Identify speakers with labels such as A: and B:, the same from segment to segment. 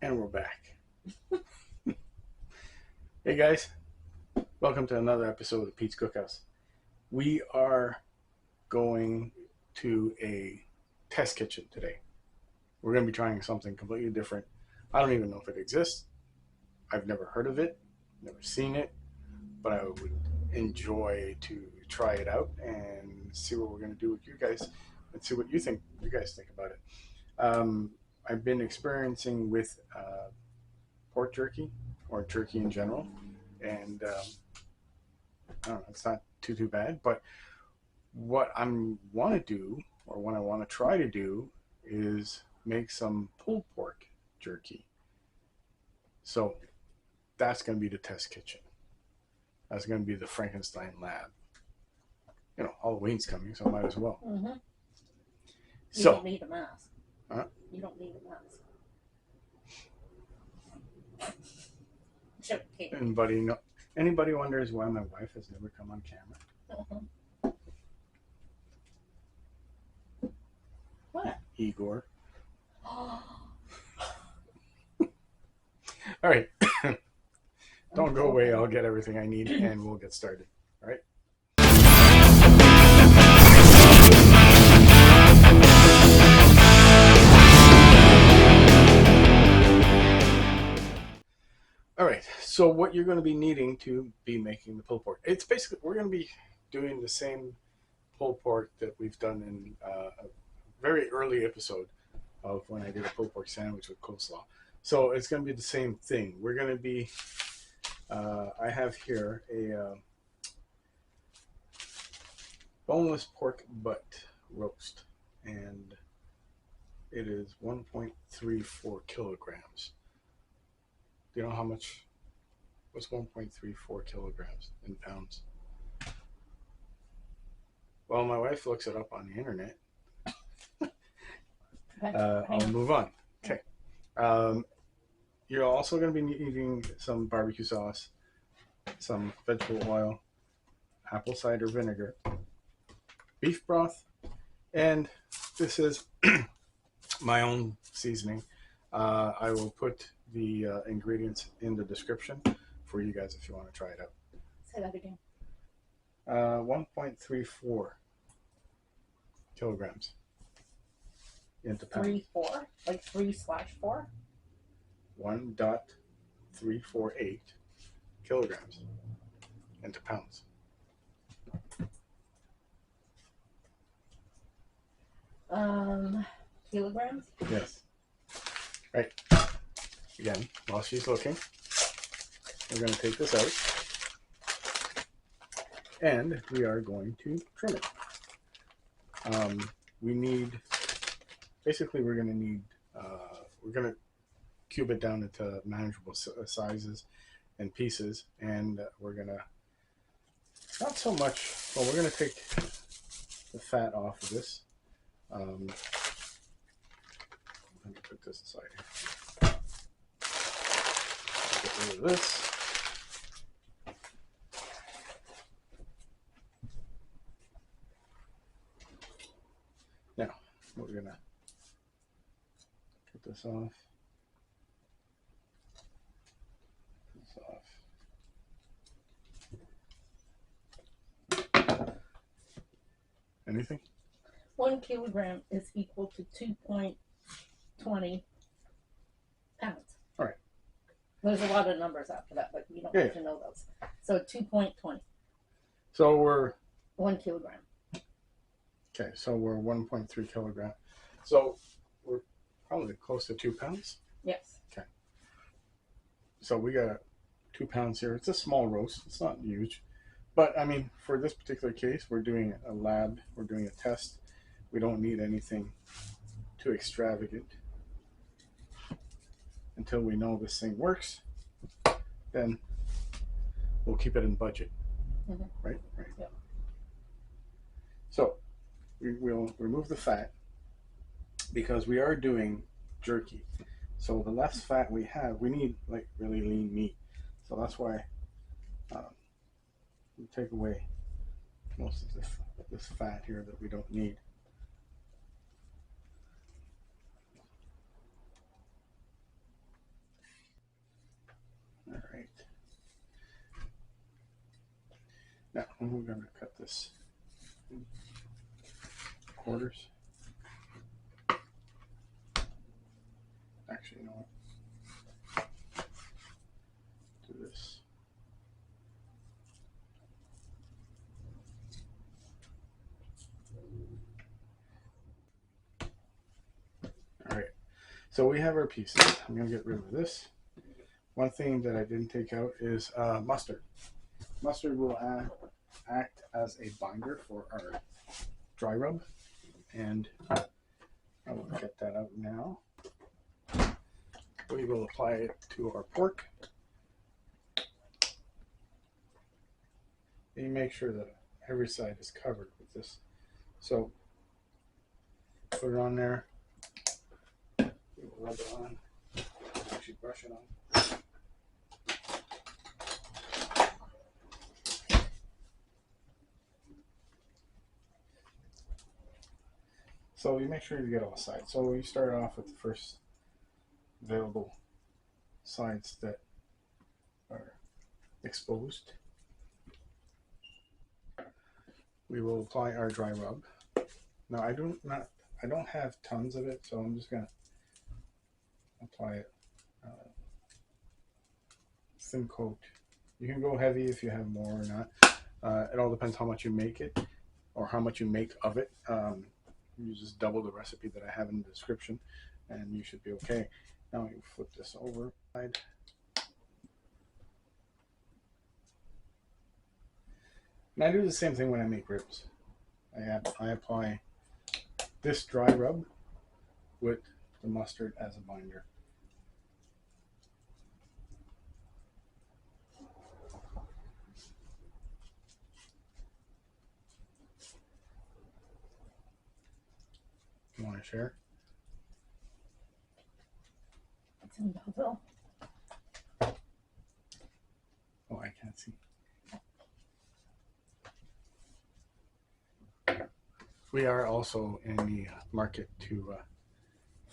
A: And we're back. Hey guys, welcome to another episode of Pete's Cookhouse. We are going to a test kitchen today. We're going to be trying something completely different. I don't even know if it exists. I've never heard of it, never seen it, but I would enjoy to try it out and see what we're going to do with you guys and see what you guys think about it. I've been experiencing with pork jerky or jerky in general, and I don't know, it's not too bad. But what I want to do, or what I want to try to do, is make some pulled pork jerky. So that's going to be the test kitchen. That's going to be the Frankenstein lab. You know, Halloween's coming, so I might as well.
B: Mm-hmm. You
A: So,
B: don't need a mask.
A: Huh?
B: You don't need a mask. Okay.
A: Anybody wonders why my wife has never come on camera?
B: What?
A: Igor. All right. Don't go away. I'll get everything I need and we'll get started. All right. All right. So what you're going to be needing to be making the pulled pork, it's basically, we're going to be doing the same pulled pork that we've done in a very early episode of when I did a pulled pork sandwich with coleslaw. So it's going to be the same thing. We're going to be, I have here a boneless pork butt roast, and it is 1.34 kilograms. Do you know how much? What's 1.34 kilograms in pounds? Well, my wife looks it up on the internet. I'll move on. Okay. You're also going to be needing some barbecue sauce, some vegetable oil, apple cider vinegar, beef broth, and this is my own seasoning. I will put the ingredients in the description for you guys if you want to try it out.
B: Say that again.
A: 1.34 kilograms into pounds.
B: 3-4, like 3/4.
A: 1.348 kilograms into pounds.
B: Kilograms?
A: Yes. Right. Again, while she's looking, we're going to take this out and we are going to trim it. We need, basically we're going to need, we're going to cube it down into manageable sizes and pieces, and we're going to, not so much, well, we're going to take the fat off of this. Let me put this aside here. Get rid of this. Now, we're going to cut this off. Anything?
B: 1 kilogram is equal to 2.20 pounds.
A: All right.
B: There's a lot of numbers after that, but you don't have to know those. So 2.20.
A: So we're
B: 1 kilogram.
A: Okay, so we're 1.3 kilogram. So we're probably close to 2 pounds.
B: Yes.
A: Okay. So we got 2 pounds here. It's a small roast. It's not huge. But, I mean, for this particular case, we're doing a lab. We're doing a test. We don't need anything too extravagant. Until we know this thing works, then we'll keep it in budget.
B: Mm-hmm.
A: Right?
B: Yep.
A: So, we'll remove the fat because we are doing jerky. So the less fat we have, we need like really lean meat. So that's why we take away most of this fat here that we don't need. right. Now we're going to cut this in quarters. Actually, you know what? Do this. All right. So we have our pieces. I'm going to get rid of this. One thing that I didn't take out is mustard. Mustard will act as a binder for our dry rub, and I will get that out now. We will apply it to our pork. And you make sure that every side is covered with this. So put it on there. We will rub it on. Actually brush it on. So you make sure you get all sides. So you start off with the first available sides that are exposed. We will apply our dry rub. Now I don't have tons of it, so I'm just gonna apply it thin coat. You can go heavy if you have more or not. It all depends how much you make it or how much you make of it. You just double the recipe that I have in the description and you should be okay. Now you flip this over. And I do the same thing when I make ribs. I apply this dry rub with the mustard as a binder. You want to share?
B: It's in Belleville.
A: Oh, I can't see. We are also in the market to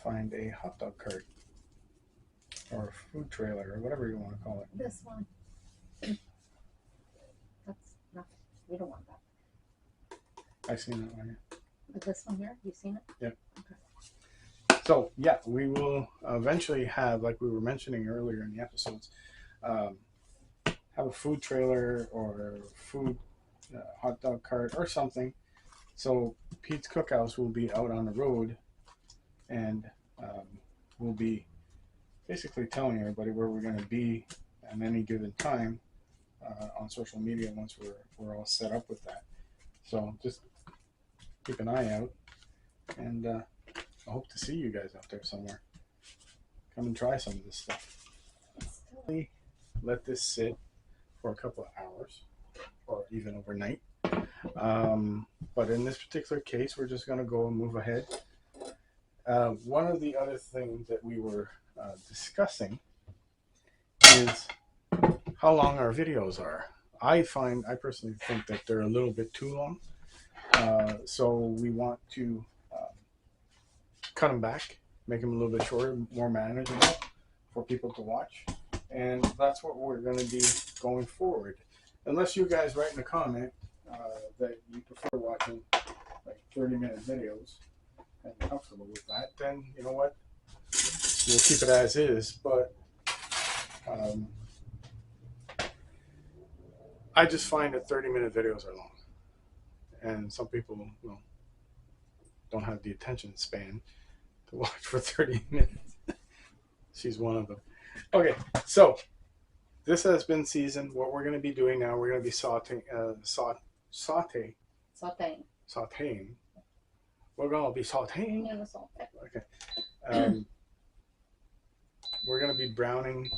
A: find a hot dog cart or a food trailer or whatever you want to call it.
B: This one. That's nothing. We don't want that.
A: I've seen that one.
B: But this one here, you've seen it?
A: Yep.
B: Okay.
A: So yeah, we will eventually have, like we were mentioning earlier in the episodes, have a food trailer or food hot dog cart or something. So Pete's Cookhouse will be out on the road, and we'll be basically telling everybody where we're going to be at any given time on social media once we're all set up with that. So just keep an eye out, and I hope to see you guys out there somewhere. Come and try some of this stuff. Let this sit for a couple of hours or even overnight. But in this particular case, we're just going to go and move ahead. One of the other things that we were discussing is how long our videos are. I personally think that they're a little bit too long. So we want to cut them back, make them a little bit shorter, more manageable for people to watch. And that's what we're going to be going forward. Unless you guys write in a comment that you prefer watching like 30-minute videos and you're comfortable with that, then you know what? We'll keep it as is. But I just find that 30-minute videos are long. And some people don't have the attention span to watch for 30 minutes. She's one of them. Okay, so this has been seasoned. What we're going to be doing now, we're going to be sauteing. We're going to be sauteing.
B: Yeah, the salt.
A: Okay. We're going to be browning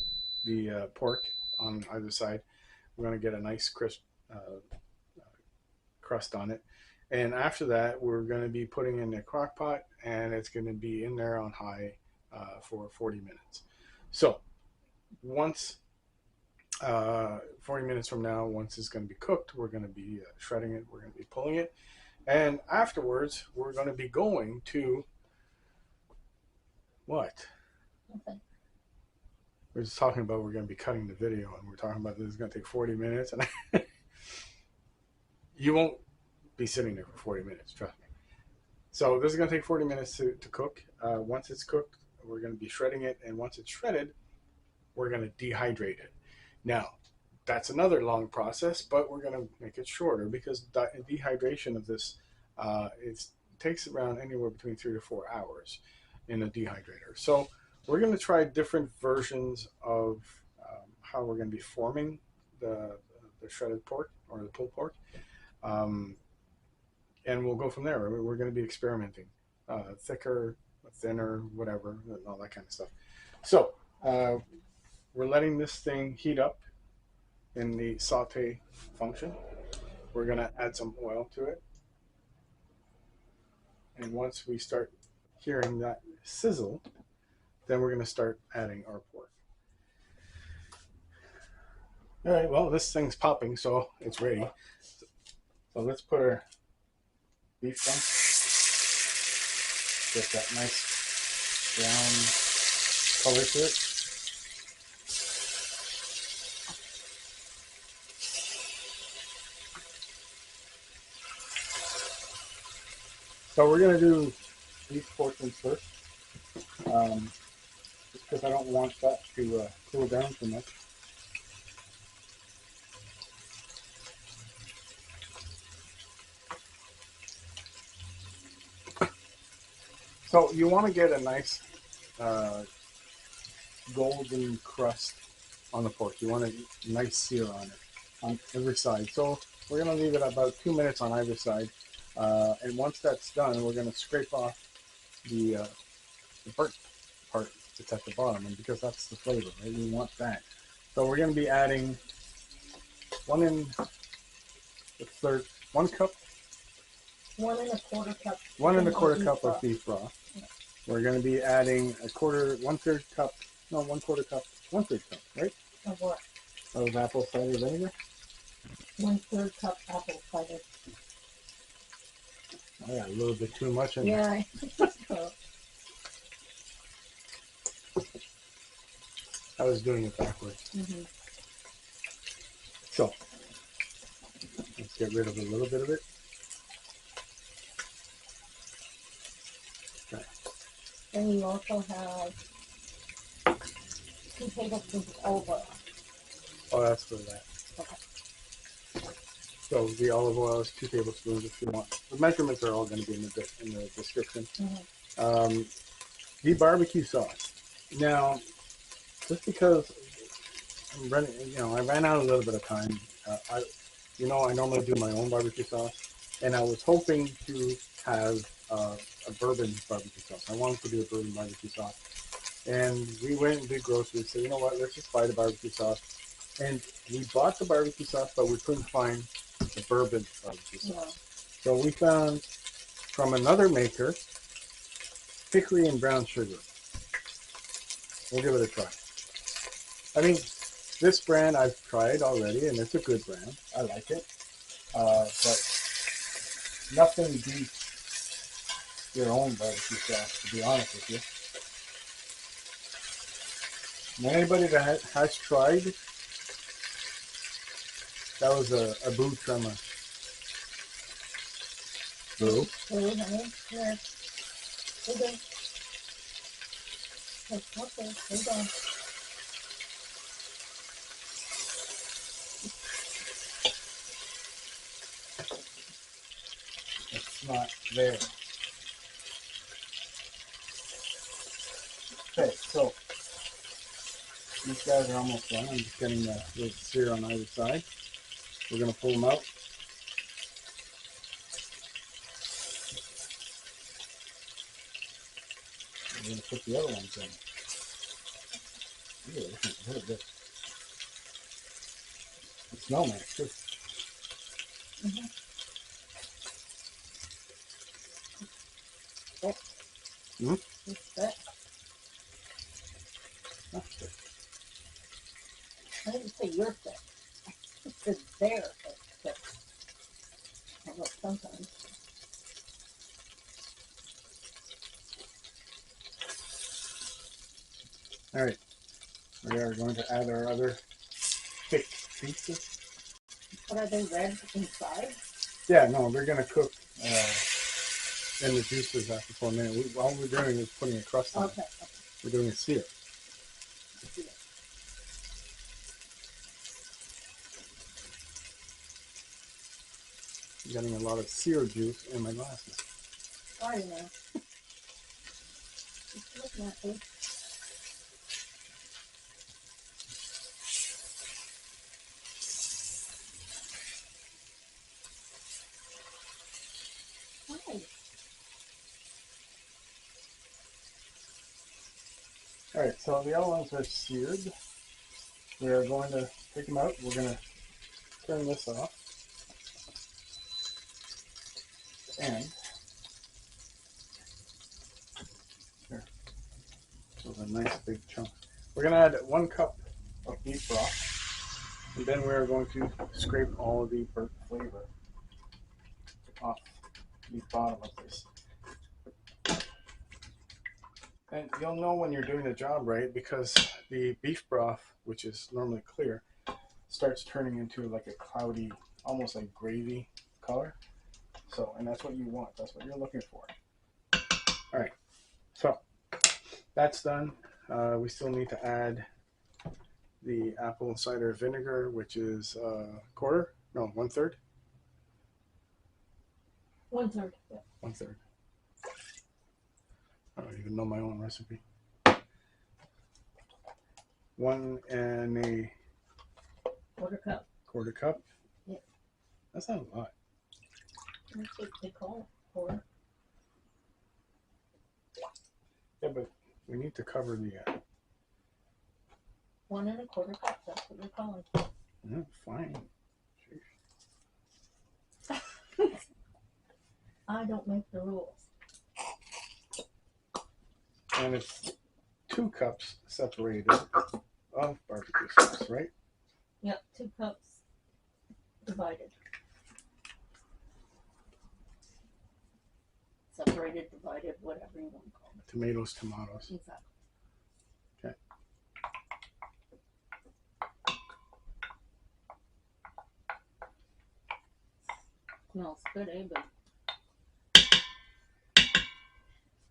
A: the pork on either side. We're going to get a nice crisp crust on it. And after that, we're going to be putting in the crock pot, and it's going to be in there on high for 40 minutes. So once 40 minutes from now, once it's going to be cooked, we're going to be shredding it. We're going to be pulling it. And afterwards, we're going to be going to what?
B: Nothing.
A: we're just talking about we're going to be cutting the video, and we're talking about this is going to take 40 minutes, and you won't be sitting there for 40 minutes, trust me. So this is going to take 40 minutes to cook. Once it's cooked, we're going to be shredding it, and once it's shredded, we're going to dehydrate it. Now, that's another long process, but we're going to make it shorter because dehydration of this it takes around anywhere between 3 to 4 hours in a dehydrator. So we're going to try different versions of how we're going to be forming the shredded pork or the pulled pork. And we'll go from there. We're going to be experimenting. Thicker, thinner, whatever, and all that kind of stuff. So we're letting this thing heat up in the saute function. We're going to add some oil to it. And once we start hearing that sizzle, then we're going to start adding our pork. All right, well, this thing's popping, so it's ready. So let's put our beef on. Get that nice brown color to it. So we're going to do beef portions first, just because I don't want that to cool down too much. So you want to get a nice golden crust on the pork. You want a nice sear on it, on every side. So we're going to leave it about 2 minutes on either side. And once that's done, we're going to scrape off the burnt part that's at the bottom, and because that's the flavor, right? We want that. So we're going to be adding 1 cup.
B: 1 1/4 cup.
A: 1 1/4 cup of beef broth. Yeah. We're going to be adding 1/3 cup, no, 1/4 cup, 1/3 cup, right?
B: Of what?
A: Of apple cider vinegar.
B: 1/3 cup apple cider.
A: Oh, yeah, a little bit too much in
B: there. Yeah.
A: I was doing it backwards.
B: Mm-hmm.
A: So let's get rid of a little bit of it. Okay.
B: And you also have 2 tablespoons of olive oil.
A: Oh, that's for that.
B: Okay.
A: So the olive oil is 2 tablespoons if you want. The measurements are all going to be in the description.
B: Mm-hmm.
A: The barbecue sauce. Now, just because I'm running, I ran out a little bit of time. I normally do my own barbecue sauce, and I was hoping to have a bourbon barbecue sauce. I wanted to do a bourbon barbecue sauce, and we went and did groceries. So you know what? Let's just buy the barbecue sauce. And we bought the barbecue sauce, but we couldn't find the bourbon barbecue sauce. Yeah. So we found from another maker hickory and brown sugar. We'll give it a try. I mean, this brand I've tried already, and it's a good brand. I like it. But nothing beats your own barbecue sauce, to be honest with you. And anybody that has tried, that was a boo tremor. Boo?
B: Boo, honey. Here. Hold on. Okay, hold on.
A: It's not there. Okay, so these guys are almost done. I'm just getting the sear on either side. We're going to pull them out. We're going to put the other ones in. Ooh, this is really good. It smells nice too.
B: Mm-hmm. Oh.
A: Mm-hmm.
B: It's thick.
A: That's good.
B: I didn't say you're thick. It's their thick. I look sometimes.
A: All right. We are going to add our other thick pieces.
B: But are they red inside?
A: Yeah, no, we're going to cook in the juices after 4 minutes. All we're doing is putting a crust on it. We're doing a sear. I'm getting a lot of sear juice in my glasses.
B: Sorry, man. Just looking at me.
A: Alright, so the other ones are seared. We are going to take them out. We're going to turn this off. And here, so a nice big chunk. We're going to add 1 cup of beef broth. And then we're going to scrape all of the burnt flavor off the bottom of this. And you'll know when you're doing the job right because the beef broth, which is normally clear, starts turning into like a cloudy, almost like gravy color. So, and that's what you want. That's what you're looking for. All right. So that's done. We still need to add the apple cider vinegar, which is quarter. No, 1/3.
B: 1/3. Yeah.
A: 1/3. I don't even know my own recipe. 1 and a quarter cup.
B: Yeah.
A: That's not a lot.
B: That's what they call it. Quarter.
A: Yeah, but we need to cover the.
B: 1 1/4 cup. That's what you're calling.
A: Yeah, fine.
B: I don't make the rules.
A: And it's 2 cups separated of barbecue sauce, right?
B: Yep, 2 cups divided. Separated, divided, whatever you want to call it.
A: Tomatoes.
B: Exactly.
A: Okay.
B: Smells good, eh, but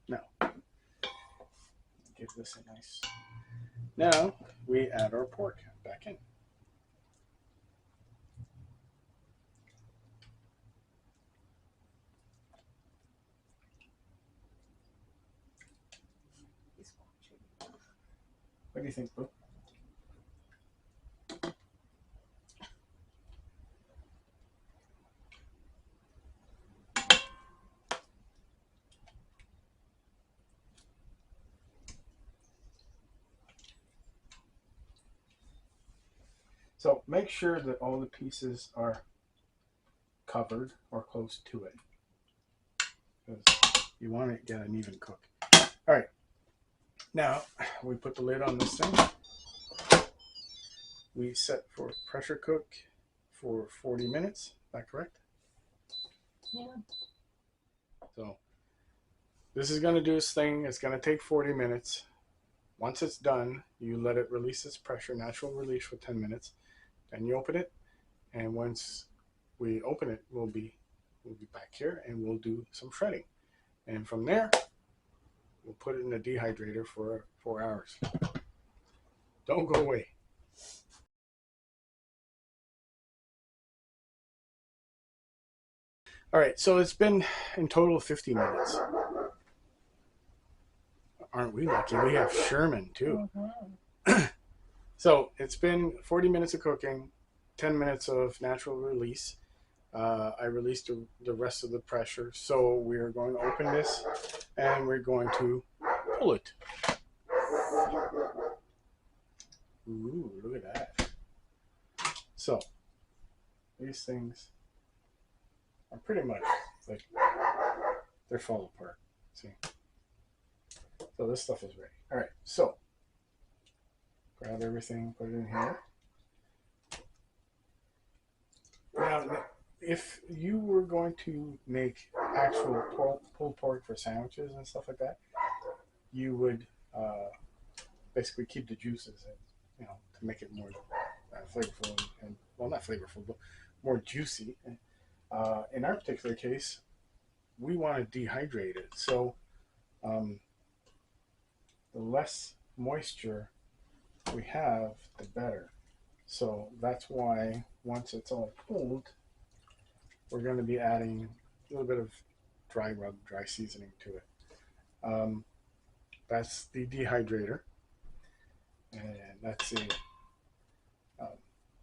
A: No. Give this a nice. Now we add our pork back in. What do you think, Boo? So make sure that all the pieces are covered or close to it, because you want to get an even cook. All right, now we put the lid on this thing. We set for pressure cook for 40 minutes. Is that correct?
B: yeah.
A: So this is going to do its thing. It's going to take 40 minutes. Once it's done, you let it release its pressure, natural release for 10 minutes. Then you open it, and once we open it, we'll be back here and we'll do some shredding. And from there, we'll put it in the dehydrator for 4 hours. Don't go away. All right, so it's been in total 50 minutes. Aren't we lucky? We have Sherman too. Mm-hmm. So it's been 40 minutes of cooking, 10 minutes of natural release. I released the rest of the pressure. So we're going to open this and we're going to pull it. Ooh, look at that. So these things are pretty much like they're fall apart. See? So this stuff is ready. All right, so grab everything, put it in here. Now, if you were going to make actual pulled pork for sandwiches and stuff like that, you would basically keep the juices in. you know, to make it more flavorful and, well, not flavorful, but more juicy. In our particular case, we want to dehydrate it. So the less moisture we have, the better. So that's why once it's all cooled, we're going to be adding a little bit of dry rub, dry seasoning to it. That's the dehydrator, and that's a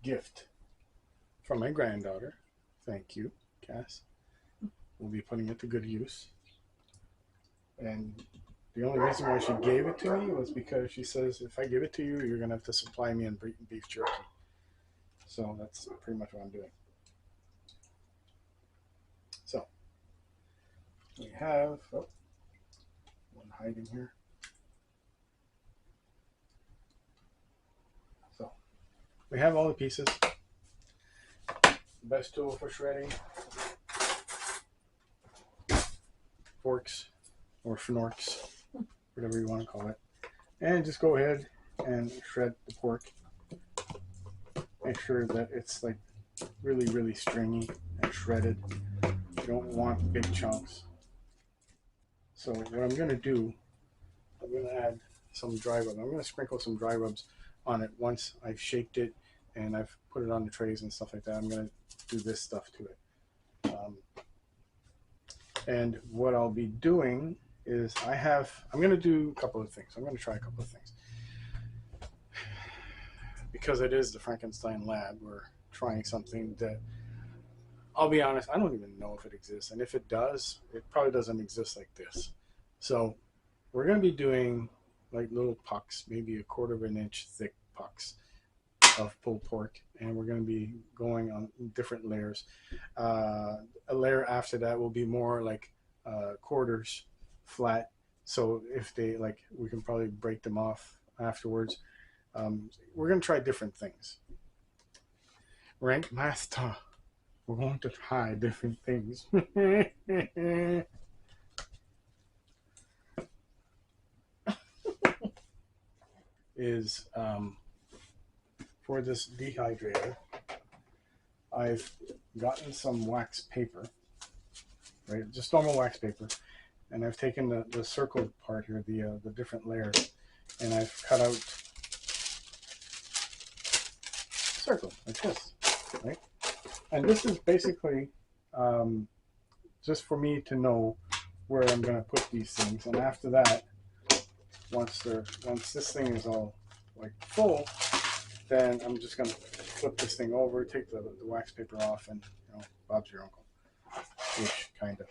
A: gift from my granddaughter. Thank you, Cass. We'll be putting it to good use. And the only reason why she gave it to me was because she says, if I give it to you, you're going to have to supply me in beef jerky. So that's pretty much what I'm doing. So we have, oh, one hiding here. So we have all the pieces. Best tool for shredding, forks or schnorks, whatever you want to call it. And just go ahead and shred the pork. Make sure that it's like really, really stringy and shredded. You don't want big chunks. So what I'm going to do, I'm going to add some dry rub. I'm going to sprinkle some dry rubs on it once I've shaped it and I've put it on the trays and stuff like that. I'm going to do this stuff to it. And what I'll be doing is I'm going to do a couple of things. I'm going to try a couple of things. Because it is the Frankenstein lab, we're trying something that, I'll be honest, I don't even know if it exists. And if it does, it probably doesn't exist like this. So we're going to be doing like little pucks, maybe 1/4 inch thick pucks of pulled pork. And we're going to be going on different layers. A layer after that will be more like quarters flat. So if they like, we can probably break them off afterwards. We're going to try different things. Rank Master. We're going to try different things. Is for this dehydrator, I've gotten some wax paper, right? Just normal wax paper. And I've taken the circled part here, the different layers, and I've cut out circle like this, right? And this is basically just for me to know where I'm going to put these things. And after that, once this thing is all like full, then I'm just going to flip this thing over, take the wax paper off, and you know, Bob's your uncle, ish, kind of.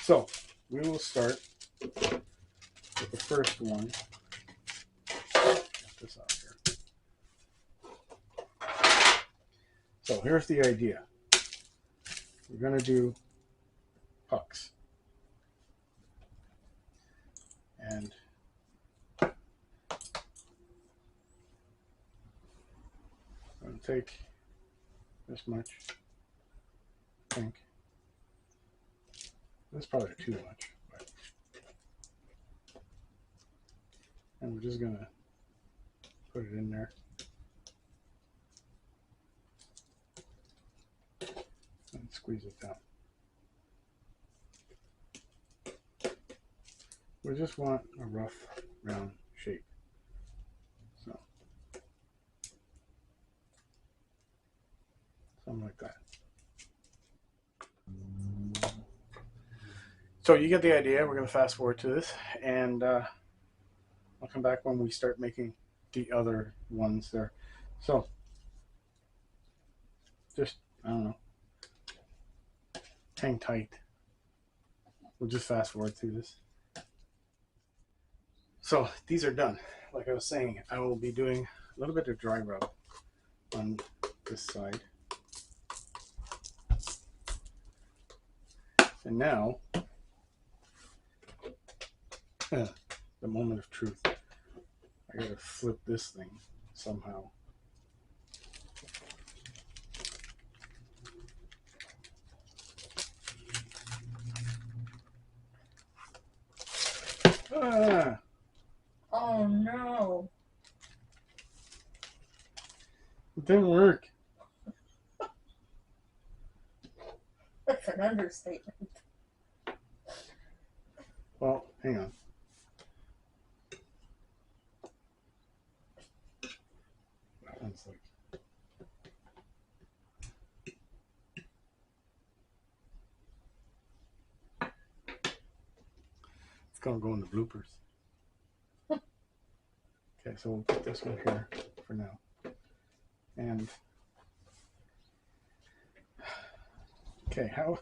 A: So we will start with the first one. Get this out here. So here's the idea. We're going to do pucks. And I'm going to take this much, I think. That's probably too much. But. And we're just going to put it in there. And squeeze it down. We just want a rough, round shape. So, something like that. So you get the idea. We're going to fast forward to this, and I'll come back when we start making the other ones there. So, just, I don't know, hang tight. We'll just fast forward through this. So these are done. Like I was saying, I will be doing a little bit of dry rub on this side. And now, the moment of truth. I gotta flip this thing somehow. Ah.
B: Oh no.
A: It didn't work.
B: That's an understatement.
A: Well, hang on. That one's like. It's gonna go in the bloopers. Okay, so we'll put this one here for now. And okay, how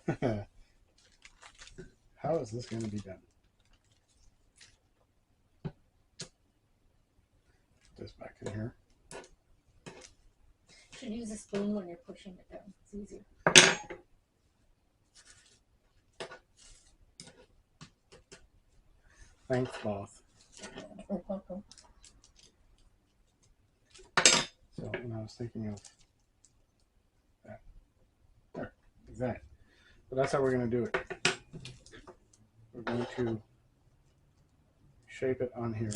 A: how is this going to be done? Put this back in here.
B: You should use a spoon when you're pushing it down. It's easier.
A: Thanks, boss. So when I was thinking of that, there, like that. But that's how we're going to do it. We're going to shape it on here.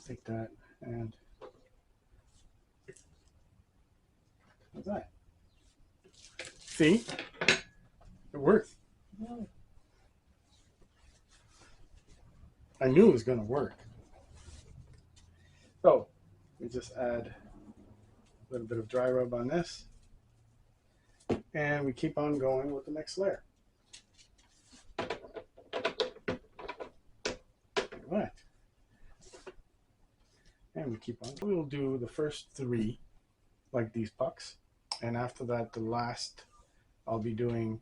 A: Take that and like that. See? It works.
B: Mm.
A: I knew it was going to work. So we just add a little bit of dry rub on this. And we keep on going with the next layer. Like that. And we keep on. We'll do the first 3 like these pucks. And after that, the last I'll be doing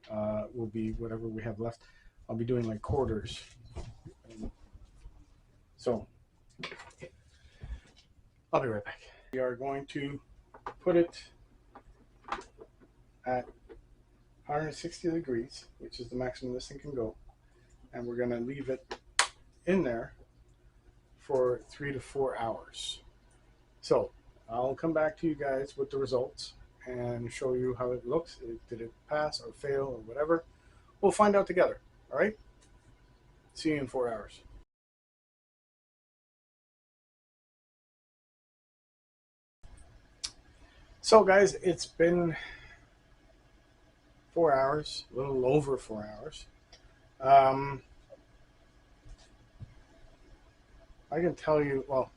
A: will be whatever we have left. I'll be doing like quarters. So I'll be right back. We are going to put it at 160 degrees, which is the maximum this thing can go. And we're going to leave it in there for 3 to 4 hours. So I'll come back to you guys with the results and show you how it looks. Did it pass or fail or whatever? We'll find out together. All right? See you in 4 hours. So guys, it's been 4 hours, a little over 4 hours. I can tell you, well,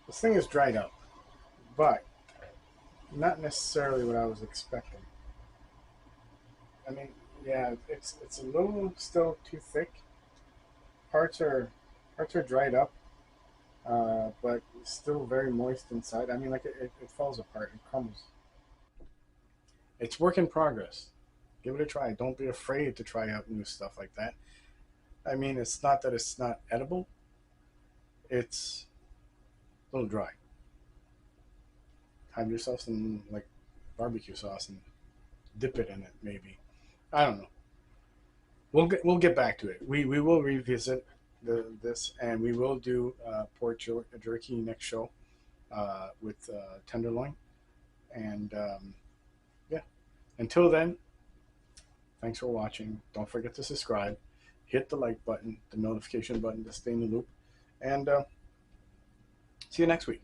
A: this thing is dried up, but not necessarily what I was expecting. I mean, yeah, it's a little still too thick. Parts are dried up, but it's still very moist inside. I mean, like it falls apart, it crumbles. It's work in progress. Give it a try. Don't be afraid to try out new stuff like that. I mean, it's not that it's not edible. It's a little dry. Have yourself some like barbecue sauce and dip it in it, maybe. I don't know. We'll get back to it. We will revisit this, and we will do pork jerky next show with tenderloin. And yeah, until then, thanks for watching. Don't forget to subscribe. Hit the like button, the notification button to stay in the loop. And see you next week.